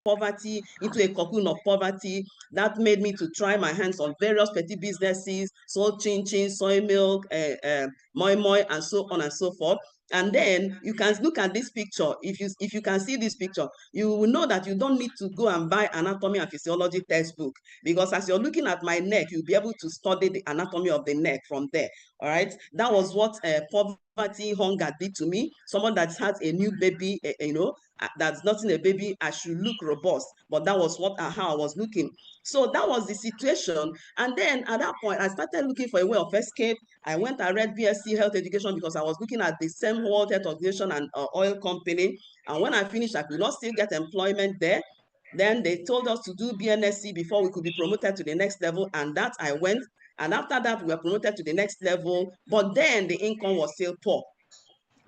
poverty, into a cocoon of poverty. That made me to try my hands on various petty businesses, sold chin chin, soy milk, moi moi, and so on and so forth. And then you can look at this picture. If you can see this picture, you will know that you don't need to go and buy anatomy and physiology textbook, because as you're looking at my neck, you'll be able to study the anatomy of the neck from there. All right, that was what poverty, hunger did to me. Someone that has a new baby, that's not in a baby, I should look robust. But that was how I was looking. So that was the situation. And then at that point, I started looking for a way of escape. I went and read BSc Health Education because I was looking at the same World Health Organization and oil company. And when I finished, I could not still get employment there. Then they told us to do BNSC before we could be promoted to the next level. And that I went. And after that, we were promoted to the next level. But then the income was still poor,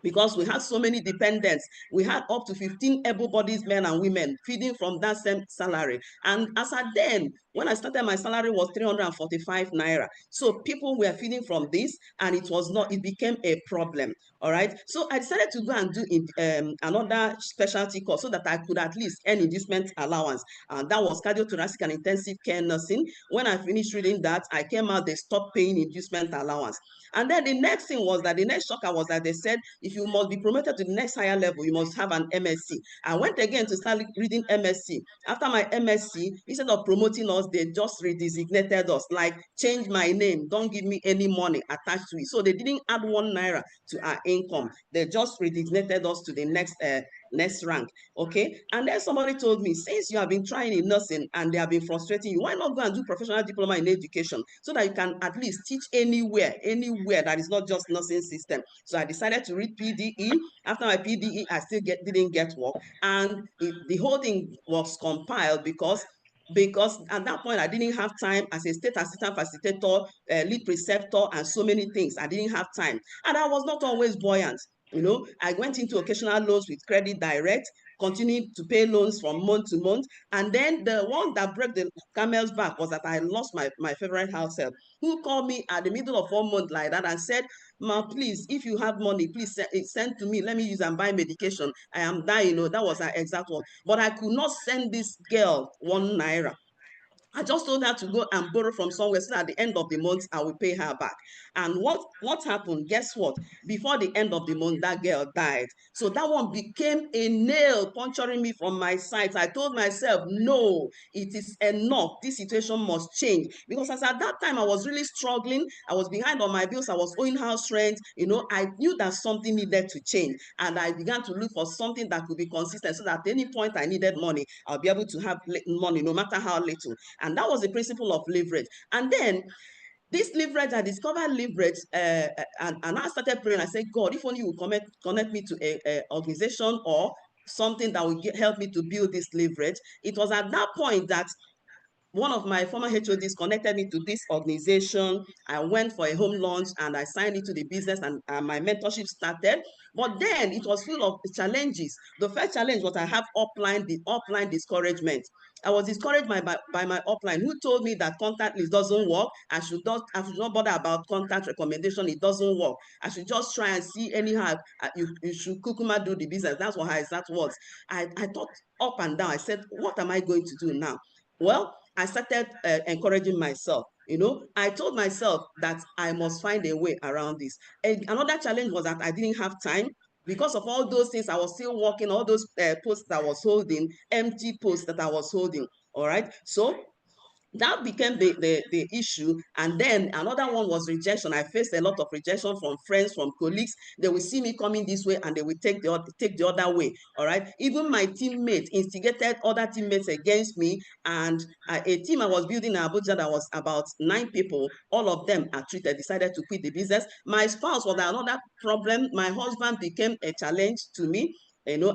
because we had so many dependents. We had up to 15 able-bodied men and women feeding from that same salary. And as at then, when I started, my salary was 345 naira. So people were feeding from this, and it became a problem. All right. So I decided to go and do another specialty course so that I could at least earn inducement allowance. And that was cardiothoracic and intensive care nursing. When I finished reading that, I came out, they stopped paying inducement allowance. And then the next thing was that the next shocker was that they said, if you must be promoted to the next higher level, you must have an MSc. I went again to start reading MSc. After my MSc, instead of promoting us, they just redesignated us, like change my name, don't give me any money attached to it. So they didn't add 1 naira to our income. They just redesignated us to the next rank. Okay. And then somebody told me, since you have been trying in nursing and they have been frustrating you, why not go and do professional diploma in education so that you can at least teach anywhere that is not just nursing system. So I decided to read PDE. After my PDE, I still didn't get work. And the whole thing was compiled because at that point, I didn't have time as a state assistant facilitator, lead preceptor, and so many things. I didn't have time. And I was not always buoyant. I went into occasional loans with Credit Direct, continued to pay loans from month to month. And then the one that broke the camel's back was that I lost my favorite house help, who called me at the middle of 1 month like that and said, ma, please, if you have money, please send to me. Let me use and buy medication. I am dying. That was her exact one. But I could not send this girl 1 naira. I just told her to go and borrow from somewhere so that at the end of the month, I will pay her back. And what happened? Guess what? Before the end of the month, that girl died. So that one became a nail puncturing me from my sides. I told myself, no, it is enough. This situation must change. Because as at that time, I was really struggling. I was behind on my bills. I was owing house rent. I knew that something needed to change. And I began to look for something that could be consistent so that at any point I needed money, I'll be able to have money, no matter how little. And that was the principle of leverage. And then this leverage, I discovered leverage, and I started praying. I said, God, if only you will connect me to a organization or something that will help me to build this leverage. It was at that point that one of my former HODs connected me to this organization. I went for a home launch and I signed into the business, and my mentorship started. But then it was full of challenges. The first challenge was I have the upline discouragement. I was discouraged by my upline, who told me that contact list doesn't work. I should not bother about contact recommendation. It doesn't work. I should just try and see anyhow. You should kukuma do the business. That's what her exact words. I thought up and down. I said, what am I going to do now? Well, I started encouraging myself. I told myself that I must find a way around this. And another challenge was that I didn't have time. Because of all those things, I was still working, all those posts that I was holding, empty posts that I was holding. All right. So that became the issue. And then another one was rejection. I faced a lot of rejection from friends, from colleagues. They will see me coming this way and they will take the other way. All right. Even my teammates instigated other teammates against me. And a team I was building in Abuja that was about 9 people, all of them are treated, decided to quit the business. My spouse was another problem. My husband became a challenge to me.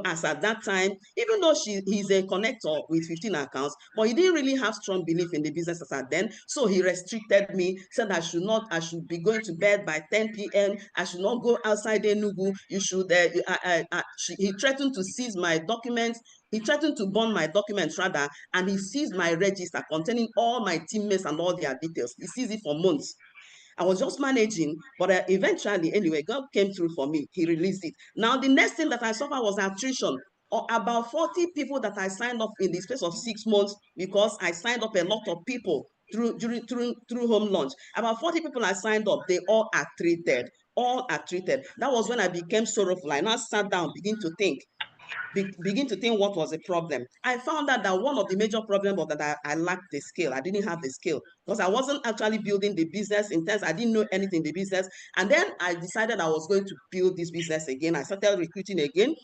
As at that time, even though he's a connector with 15 accounts, but he didn't really have strong belief in the business as at then. So he restricted me, said I should be going to bed by 10 p.m. I should not go outside Enugu. He threatened to seize my documents. He threatened to burn my documents rather, and he seized my register containing all my teammates and all their details. He seized it for months. I was just managing, but eventually, anyway, God came through for me. He released it. Now, the next thing that I suffered was attrition. about 40 people that I signed up in the space of 6 months, because I signed up a lot of people through home launch. About 40 people I signed up, they all are treated. All are treated. That was when I became sorrowful. I now sat down, begin to think what was the problem. I found out that one of the major problems was that I lacked the skill. I didn't have the skill because I wasn't actually building the business in terms. I didn't know anything in the business. And then I decided I was going to build this business again. I started recruiting again.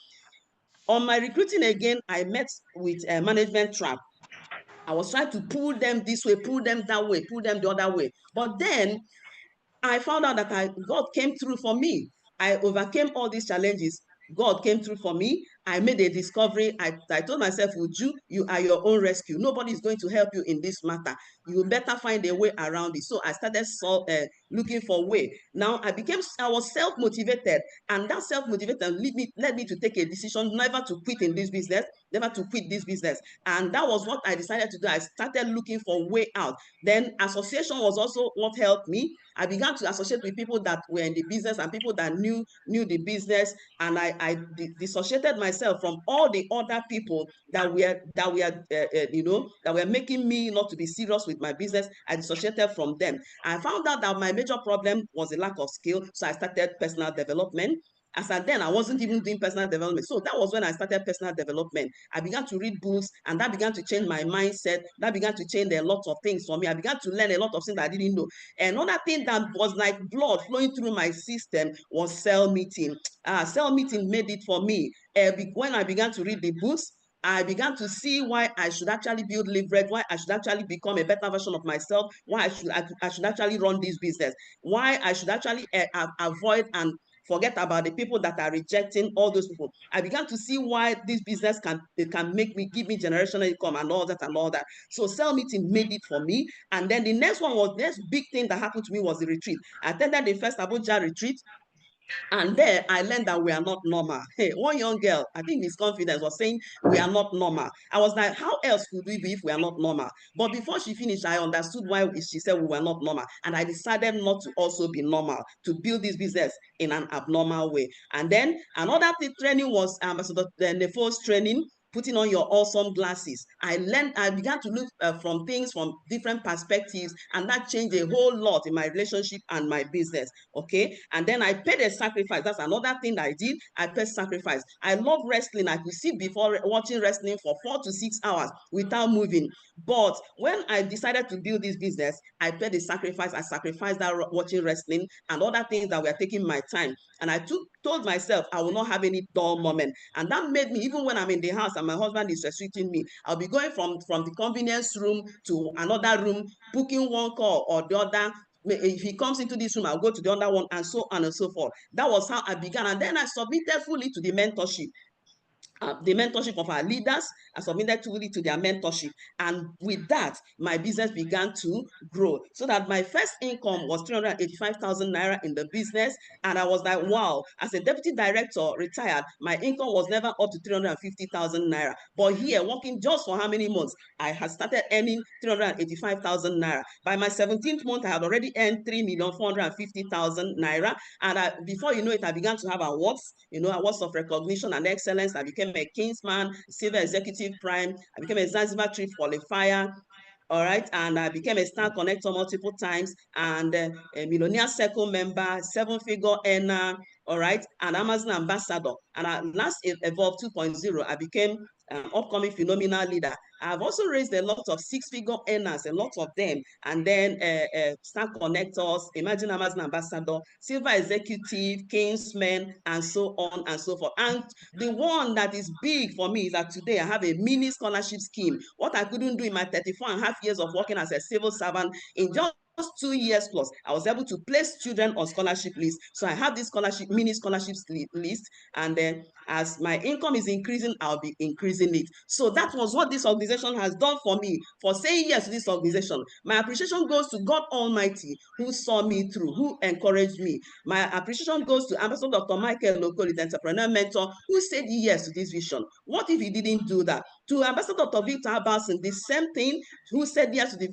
On my recruiting again, I met with a management trap. I was trying to pull them this way, pull them that way, pull them the other way. But then I found out that God came through for me. I overcame all these challenges. God came through for me. I made a discovery. I told myself, Uju, you are your own rescue. Nobody is going to help you in this matter. You better find a way around it. So I started looking for a way. Now I was self-motivated, and that self-motivated led me to take a decision never to quit in this business, never to quit this business. And that was what I decided to do. I started looking for a way out. Then association was also what helped me. I began to associate with people that were in the business and people that knew the business, and I dissociated myself from all the other people that were that were making me not to be serious with my business. I dissociated from them. I found out that my major problem was a lack of skill, so I started personal development. As at then, I wasn't even doing personal development. So that was when I started personal development. I began to read books, and that began to change my mindset. That began to change a lot of things for me. I began to learn a lot of things that I didn't know. Another thing that was like blood flowing through my system was cell meeting. Cell meeting made it for me. When I began to read the books, I began to see why I should actually build leverage, why I should actually become a better version of myself, why I should actually run this business, why I should actually avoid and forget about the people that are rejecting all those people. I began to see why this business can give me generational income and all that and all that. So cell meeting made it for me. And then the next big thing that happened to me was the retreat. I attended the first Abuja retreat. And there I learned that we are not normal. Hey, one young girl, I think Miss Confidence, was saying we are not normal. I was like, how else could we be if we are not normal? But before she finished, I understood why she said we were not normal. And I decided not to also be normal, to build this business in an abnormal way. And then another training was Ambassador Nefo's training, putting on your awesome glasses. I began to look from things from different perspectives, and that changed a whole lot in my relationship and my business. Okay. And then I paid a sacrifice. That's another thing that I did. I paid sacrifice. I love wrestling. I could sit before watching wrestling for 4 to 6 hours without moving. But when I decided to build this business, I paid a sacrifice. I sacrificed that watching wrestling and other things that were taking my time. And I told myself I will not have any dull moment. And that made me, even when I'm in the house and my husband is restricting me, I'll be going from the convenience room to another room, booking one call or the other. If he comes into this room, I'll go to the other one, and so on and so forth. That was how I began. And then I submitted fully to the mentorship. The mentorship of our leaders. I submitted fully to their mentorship. And with that, my business began to grow. So that my first income was 385,000 naira in the business. And I was like, wow, as a deputy director retired, my income was never up to 350,000 naira. But here, working just for how many months, I had started earning 385,000 naira. By my 17th month, I had already earned 3,450,000 naira. And before you know it, I began to have awards, awards of recognition and excellence. I became a Kingsman, Silver Executive Prime. I became a Zanzibar Trip Qualifier. All right, and I became a star connector multiple times, and a Millionaire Circle member, 7-figure earner, all right, and Amazon ambassador. And last Evolve 2.0, I became an upcoming phenomenal leader. I've also raised a lot of 6-figure earners, a lot of them, and then star connectors, Imagine Amazon ambassador, silver executive, kingsman, and so on and so forth. And the one that is big for me is that today I have a mini scholarship scheme. What I couldn't do in my 34.5 years of working as a civil servant, in just 2 years plus, I was able to place children on scholarship list. So I have this mini scholarships list, and then as my income is increasing, I'll be increasing it. So that was what this organization has done for me, for saying yes to this organization. My appreciation goes to God Almighty, who saw me through, who encouraged me. My appreciation goes to Ambassador Dr. Michael Lokoli, the entrepreneur mentor, who said yes to this vision. What if he didn't do that? To Ambassador Dr. Victor Abasin, the same thing, who said yes to the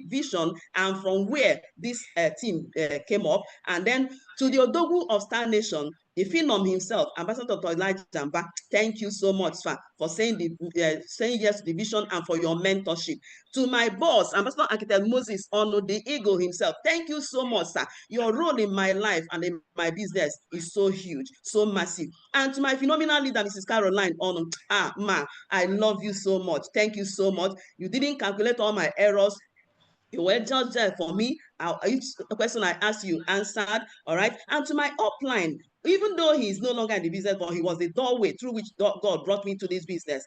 vision, and from where this team came up. And then to the Odogwu of Star Nation, the phenom himself, Ambassador Dr. Elijah Jamba, thank you so much, sir, for saying yes to the vision and for your mentorship. To my boss, Ambassador Architect Moses Ono, the eagle himself, thank you so much, sir. Your role in my life and in my business is so huge, so massive. And to my phenomenal leader, Mrs. Caroline Ono, ma, I love you so much. Thank you so much. You didn't calculate all my errors. You were just there for me. Each question I asked you answered. All right. And to my upline, even though he is no longer in the business, but he was the doorway through which God brought me to this business.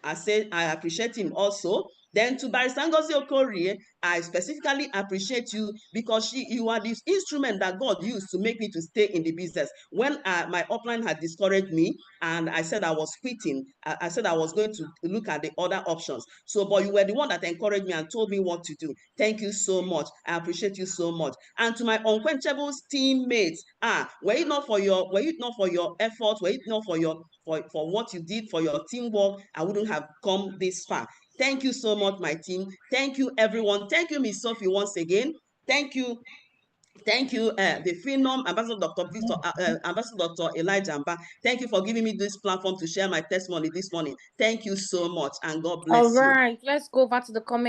I said I appreciate him also. Then to Barrister Ngozi Okorie, I specifically appreciate you because you are the instrument that God used to make me to stay in the business. When my upline had discouraged me and I said I was quitting, I said I was going to look at the other options. So, but you were the one that encouraged me and told me what to do. Thank you so much. I appreciate you so much. And to my unquenchable teammates, were it not for your effort, were it not for your for what you did, for your teamwork, I wouldn't have come this far. Thank you so much, my team. Thank you, everyone. Thank you, Miss Sophie, once again. Thank you. Thank you, the Phenom, Ambassador Dr. Victor, Ambassador Dr. Elijah Jamba. Thank you for giving me this platform to share my testimony this morning. Thank you so much, and God bless you. All right, let's go over to the comment